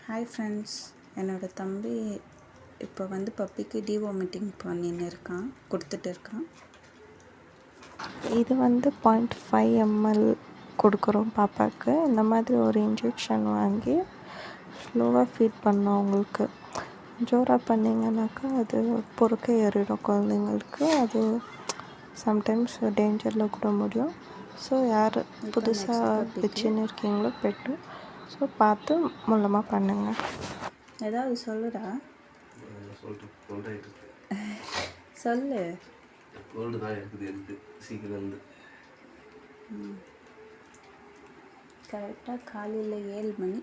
Hi friends, என்னோடய தம்பி இப்போ வந்து பப்பிக்கு டிவாமிட்டிங் பண்ணின்னு இருக்கான், கொடுத்துட்டு இருக்கான். இது வந்து 0.5 ml கொடுக்குறோம் பாப்பாவுக்கு. இந்த மாதிரி ஒரு இன்ஜெக்ஷன் வாங்கி ஸ்லோவாக ஃபீட் பண்ணோம். அவங்களுக்கு ஜோராக பண்ணிங்கனாக்கா அது பொறுக்க ஏறிடும் குழந்தைங்களுக்கு. அது சம்டைம்ஸ் டேஞ்சரில் கூட முடியும். ஸோ யார் புதுசாக வச்சுன்னு இருக்கீங்களோ பெட்டு, ஸோ பார்த்து மூலமாக பண்ணுங்கள். ஏதாவது சொல்லுடா, சொல்லு. கோல்டு தான் இருக்குது எனக்கு சீக்கிரம் வந்து. கரெக்டாக காலையில் 7 மணி.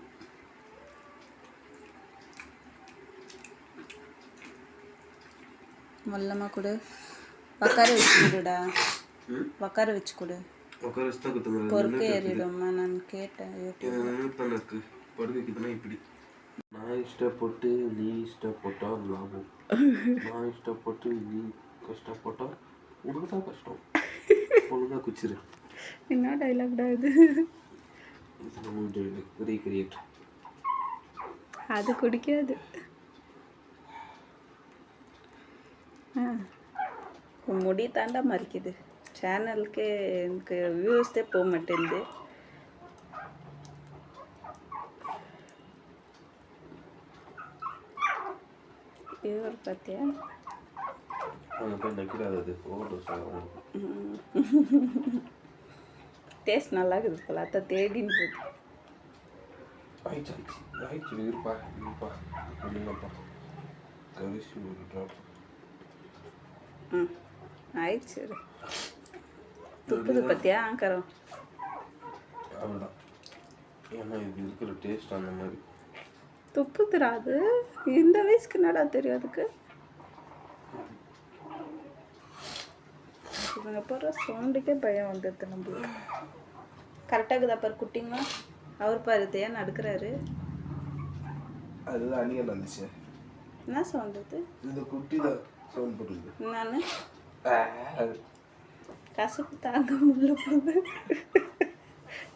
மொல்லமாக கொடு, உட்கார வச்சு கொடுடா, உட்கார வச்சு கொடு. உட்கார வச்சு தான் கொடுத்துங்க. பொறுக்க ஏறிடும்மா, நான் கேட்டேன் எனக்கு படுக்கைக்குதுன்னா இப்படி நான் இஷ்டப்பட்டு நீ இஷ்டப்பட்டால் லாபம், நான் இஷ்டப்பட்டு நீ கஷ்டப்பட்டால் உனக்கு தான் கஷ்டம். ஒழுங்காக குச்சிரு. என்ன டைலாக்டா இது? ரீக்ரியேட். அது குடிக்காது. முடி தாண்டா மறிக்குது. சேனலுக்கு எனக்கு வியூஸே போக மாட்டேங்குது. இவர் பார்த்தியா, டேஸ்ட் நல்லா இருக்குது போல, அத்தை தேடின்னு இருக்கு. ஆயிடுச்சு. துப்புது பார்த்தியா ஆங்கரம். அவ்வளோதான். ஏன்னா இது இருக்கிற டேஸ்ட் அந்த மாதிரி துப்புதுரா. அது இந்த வயசுக்கு என்னடா தெரியும் அதுக்கு. இவங்க போகிற சவுண்டுக்கே பயம் வந்துடுது நம்மளுக்கு. கரெக்டாக இருக்குதா பாரு குட்டிங்க. அவர் பாரு ஏன் நடுக்கிறாரு. அதுதான் அணியாக நடந்துச்சு. என்ன சவுண்ட் இது? இந்த குட்டி தான் சவுண்ட் போட்டுருது. நான் கசப்பு தாங்க முடியல போது.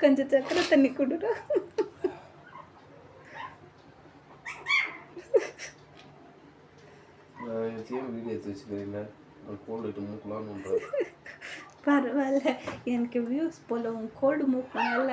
கொஞ்சம் சக்கரை தண்ணி கொடுடா. வீடியோ எடுத்து வச்சுக்கிறேன். கோல்டு மூக்கலான்னு பரவாயில்ல, எனக்கு வியூஸ் போல உன் கோல்டு மூக்கனால